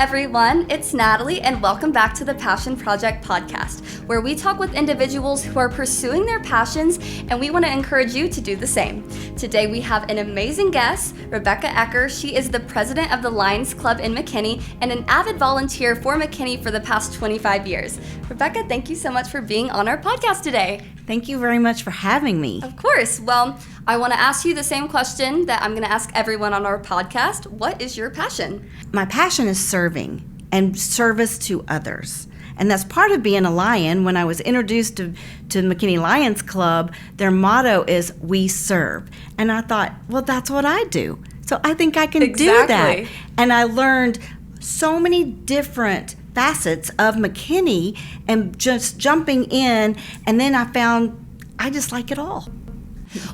everyone, it's Natalie, and welcome back to the Passion Project podcast, where we talk with individuals who are pursuing their passions, and we want to encourage you to do the same. Today we have an amazing guest, Rebeka Ecker. She is the president of the Lions Club in McKinney and an avid volunteer for McKinney for the past 25 years. Rebeka, thank you so much for being on our podcast today. Thank you very much for having me. Of course. Well, I want to ask you the same question that I'm going to ask everyone on our podcast. What is your passion? My passion is serving and service to others. And that's part of being a Lion. When I was introduced to McKinney Lions Club, their motto is, "We serve." And I thought, well, that's what I do. So I think I can do that. And I learned so many different facets of McKinney and just jumping in, and then I found I just like it all.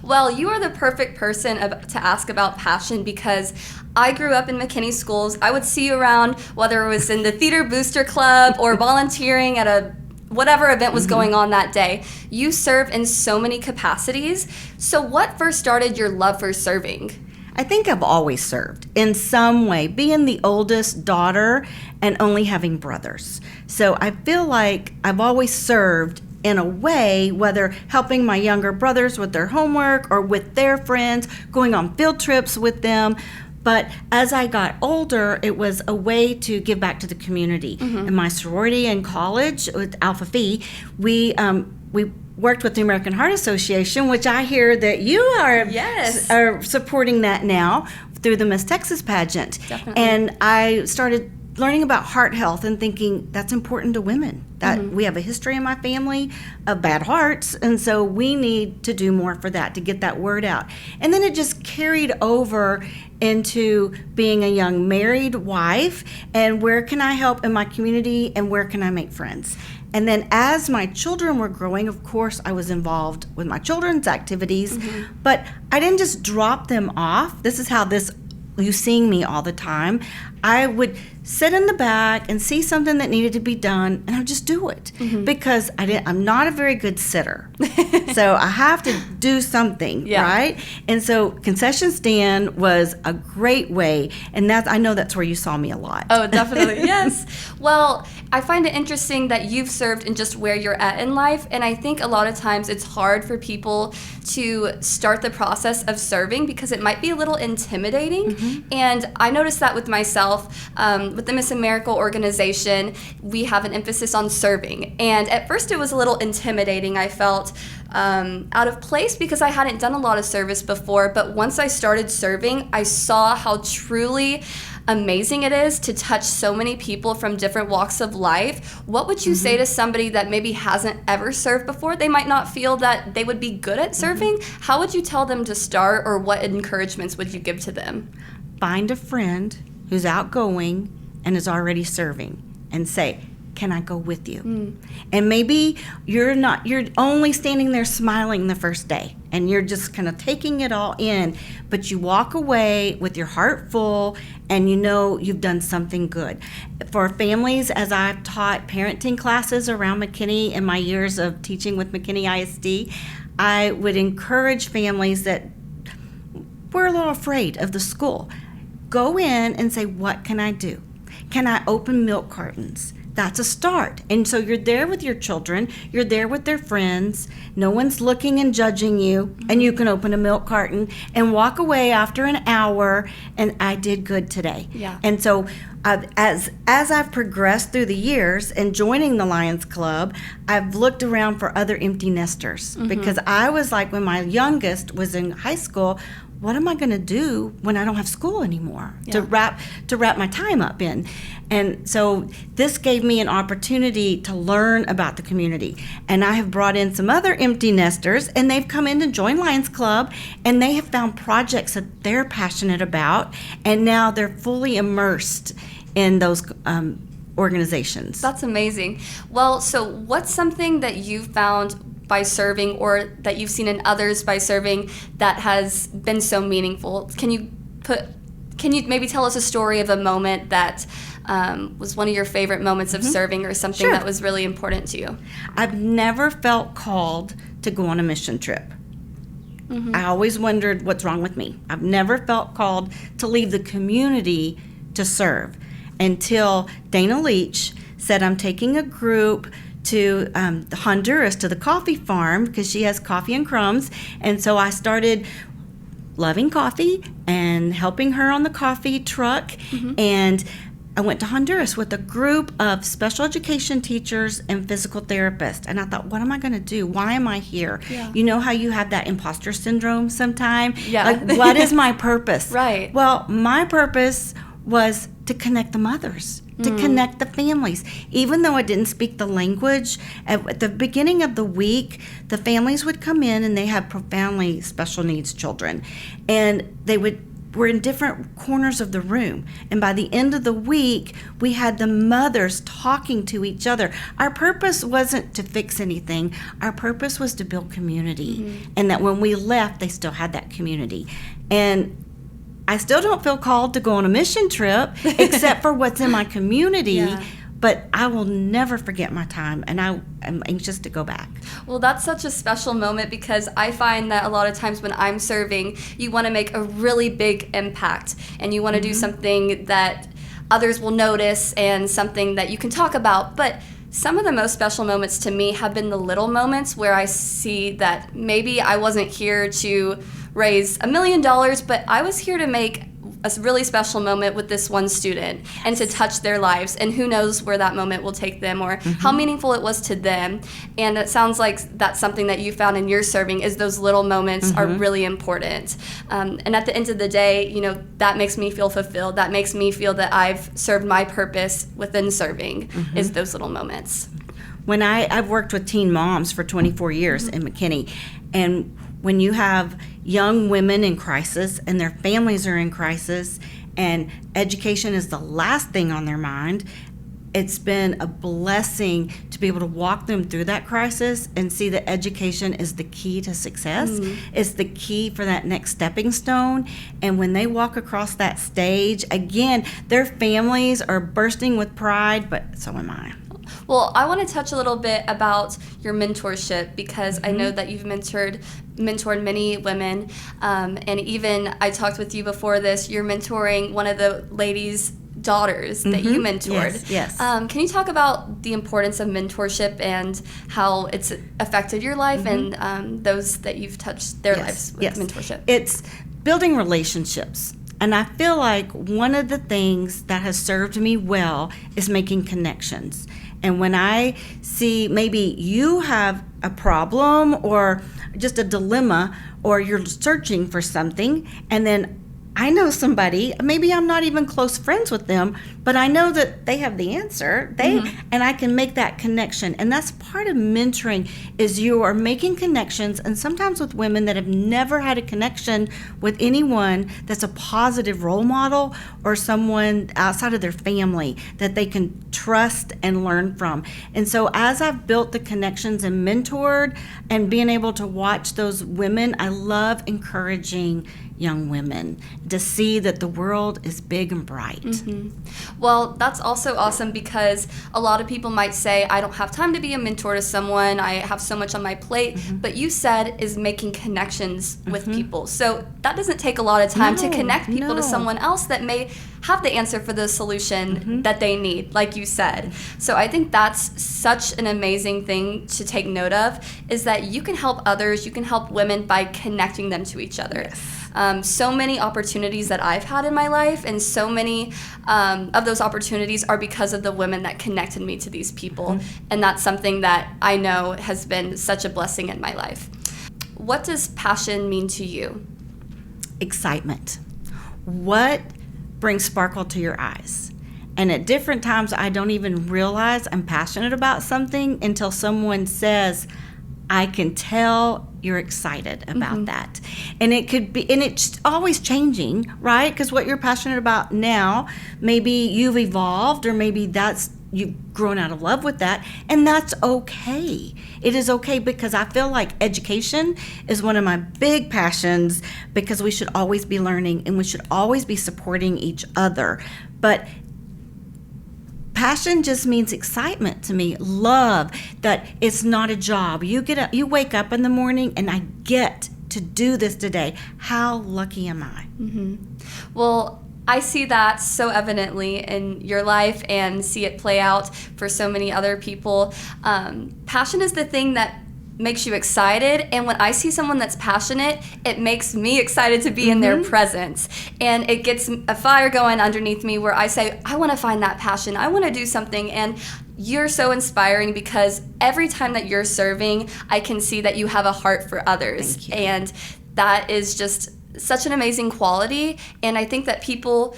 Well, you are the perfect person to ask about passion because I grew up in McKinney schools. I would see you around, whether it was in the theater booster club or volunteering at a whatever event was going on that day. You serve in so many capacities. So what first started your love for serving? I think I've always served in some way, being the oldest daughter and only having brothers. So I feel like I've always served in a way, whether helping my younger brothers with their homework or with their friends, going on field trips with them. But as I got older, it was a way to give back to the community. In my sorority in college with Alpha Phi, we worked with the American Heart Association, which I hear that you are supporting that now through the Miss Texas pageant. Definitely. And I started learning about heart health and thinking that's important to women. That we have a history in my family of bad hearts, and so we need to do more for that, to get that word out. And then it just carried over into being a young married wife, and where can I help in my community, and where can I make friends? And then as my children were growing, of course, I was involved with my children's activities, but I didn't just drop them off. This is how you seeing me all the time. I would sit in the back and see something that needed to be done, and I'd just do it because I'm not a very good sitter. So I have to do something, right? And so concession stand was a great way, and I know that's where you saw me a lot. Oh, definitely, yes. Well, I find it interesting that you've served in just where you're at in life, and I think a lot of times it's hard for people to start the process of serving because it might be a little intimidating, and I noticed that with myself. With the Miss America organization, we have an emphasis on serving. And at first it was a little intimidating. I felt out of place because I hadn't done a lot of service before. But once I started serving, I saw how truly amazing it is to touch so many people from different walks of life. What would you say to somebody that maybe hasn't ever served before? They might not feel that they would be good at serving. How would you tell them to start, or what encouragements would you give to them? Find a friend who's outgoing and is already serving and say, can I go with you? And maybe you're only standing there smiling the first day and you're just kind of taking it all in, but you walk away with your heart full and you know you've done something good. For families, as I've taught parenting classes around McKinney in my years of teaching with McKinney ISD, I would encourage families that were a little afraid of the school. Go in and say, what can I do? Can I open milk cartons? That's a start. And so you're there with your children, you're there with their friends, no one's looking and judging you, and you can open a milk carton and walk away after an hour, and I did good today. Yeah. And so as I've progressed through the years and joining the Lions Club, I've looked around for other empty nesters because I was like, when my youngest was in high school, what am I going to do when I don't have school anymore to wrap my time up in? And so this gave me an opportunity to learn about the community. And I have brought in some other empty nesters, and they've come in to join Lions Club, and they have found projects that they're passionate about, and now they're fully immersed in those organizations. That's amazing. Well, so what's something that you've found by serving, or that you've seen in others by serving, that has been so meaningful? Can you maybe tell us a story of a moment that was one of your favorite moments of serving, or something that was really important to you? I've never felt called to go on a mission trip. I always wondered what's wrong with me. I've never felt called to leave the community to serve. until Dana Leach said, I'm taking a group to Honduras, to the coffee farm, because she has Coffee and Crumbs. And so I started loving coffee and helping her on the coffee truck. And I went to Honduras with a group of special education teachers and physical therapists. And I thought, what am I going to do? Why am I here? Yeah. You know how you have that imposter syndrome sometime? Yeah. Like, what is my purpose? Right. Well, my purpose was to connect the mothers, to connect the families. Even though I didn't speak the language, at the beginning of the week, the families would come in and they had profoundly special needs children. And they were in different corners of the room. And by the end of the week, we had the mothers talking to each other. Our purpose wasn't to fix anything. Our purpose was to build community. And that when we left, they still had that community. And I still don't feel called to go on a mission trip except for what's in my community. Yeah. But I will never forget my time, and I am anxious to go back. Well, that's such a special moment, because I find that a lot of times when I'm serving, you want to make a really big impact, and you want to do something that others will notice and something that you can talk about. But some of the most special moments to me have been the little moments where I see that maybe I wasn't here to raise $1 million, but I was here to make a really special moment with this one student and to touch their lives, and who knows where that moment will take them, or how meaningful it was to them. And it sounds like that's something that you found in your serving, is those little moments are really important. And at the end of the day, you know, that makes me feel fulfilled. That makes me feel that I've served my purpose within serving, is those little moments. When I've worked with teen moms for 24 years in McKinney, and when you have young women in crisis and their families are in crisis and education is the last thing on their mind, it's been a blessing to be able to walk them through that crisis and see that education is the key to success. It's the key for that next stepping stone. And when they walk across that stage, again, their families are bursting with pride, but so am I. Well, I want to touch a little bit about your mentorship, because I know that you've mentored many women, and even I talked with you before this, you're mentoring one of the ladies' daughters that you mentored. Yes. Can you talk about the importance of mentorship and how it's affected your life and those that you've touched their lives with mentorship? It's building relationships. And I feel like one of the things that has served me well is making connections. And when I see maybe you have a problem or just a dilemma, or you're searching for something, and then I know somebody, maybe I'm not even close friends with them, but I know that they have the answer. And I can make that connection. And that's part of mentoring, is you are making connections, and sometimes with women that have never had a connection with anyone that's a positive role model, or someone outside of their family that they can trust and learn from. And so as I've built the connections and mentored and being able to watch those women, I love encouraging young women to see that the world is big and bright. Well, that's also awesome, because a lot of people might say, I don't have time to be a mentor to someone, I have so much on my plate, but you said is making connections with people. So that doesn't take a lot of time to connect people to someone else that may have the answer for the solution that they need, like you said. So I think that's such an amazing thing to take note of, is that you can help others, you can help women by connecting them to each other. So many opportunities that I've had in my life, and so many of those opportunities are because of the women that connected me to these people. And that's something that I know has been such a blessing in my life. What does passion mean to you? Excitement. What brings sparkle to your eyes? And at different times, I don't even realize I'm passionate about something until someone says, I can tell you're excited about that. And it could be, and it's always changing, right? Because what you're passionate about now, maybe you've evolved, or maybe that's, you've grown out of love with that, and that's okay. It is okay, because I feel like education is one of my big passions, because we should always be learning and we should always be supporting each other. But passion just means excitement to me, love, that it's not a job. You wake up in the morning and I get to do this today. How lucky am I? Well, I see that so evidently in your life and see it play out for so many other people. Passion is the thing that makes you excited, and when I see someone that's passionate, it makes me excited to be in their presence, and it gets a fire going underneath me where I say, I want to find that passion, I want to do something. And you're so inspiring because every time that you're serving, I can see that you have a heart for others. Thank you. And that is just such an amazing quality, and I think that people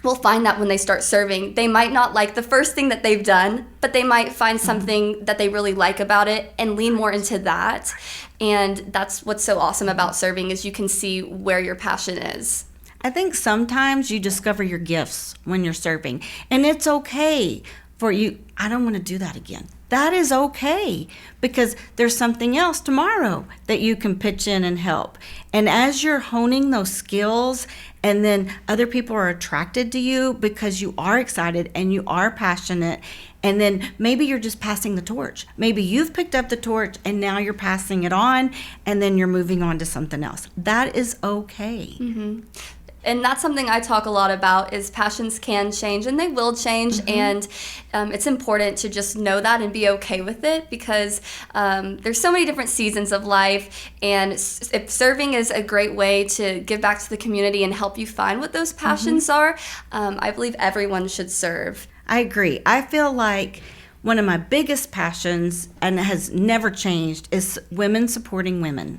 will find that when they start serving. They might not like the first thing that they've done, but they might find something that they really like about it and lean more into that. And that's what's so awesome about serving, is you can see where your passion is. I think sometimes you discover your gifts when you're serving, and it's okay for you. I don't want to do that again. That is okay, because there's something else tomorrow that you can pitch in and help. And as you're honing those skills, and then other people are attracted to you because you are excited and you are passionate, and then maybe you're just passing the torch. Maybe you've picked up the torch and now you're passing it on, and then you're moving on to something else. That is okay. Mm-hmm. And that's something I talk a lot about, is passions can change, and they will change. And it's important to just know that and be okay with it, because there's so many different seasons of life. And if serving is a great way to give back to the community and help you find what those passions are, I believe everyone should serve. I agree. I feel like one of my biggest passions, and has never changed, is women supporting women.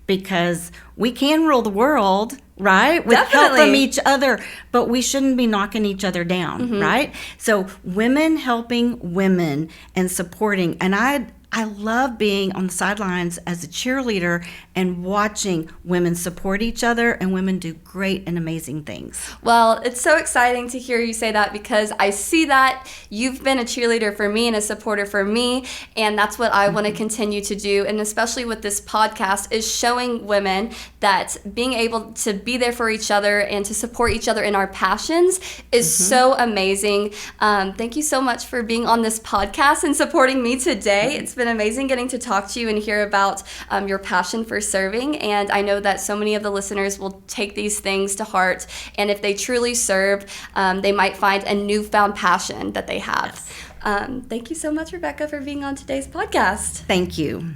Because we can rule the world, right? With help from each other, but we shouldn't be knocking each other down, right? So women helping women and supporting. And I love being on the sidelines as a cheerleader and watching women support each other, and women do great and amazing things. Well, it's so exciting to hear you say that, because I see that you've been a cheerleader for me and a supporter for me, and that's what I want to continue to do. And especially with this podcast, is showing women that being able to be there for each other and to support each other in our passions is so amazing. Thank you so much for being on this podcast and supporting me today. It's been amazing getting to talk to you and hear about your passion for serving, and I know that so many of the listeners will take these things to heart, and if they truly serve, they might find a newfound passion that they have. Thank you so much, Rebeka, for being on today's podcast. Thank you.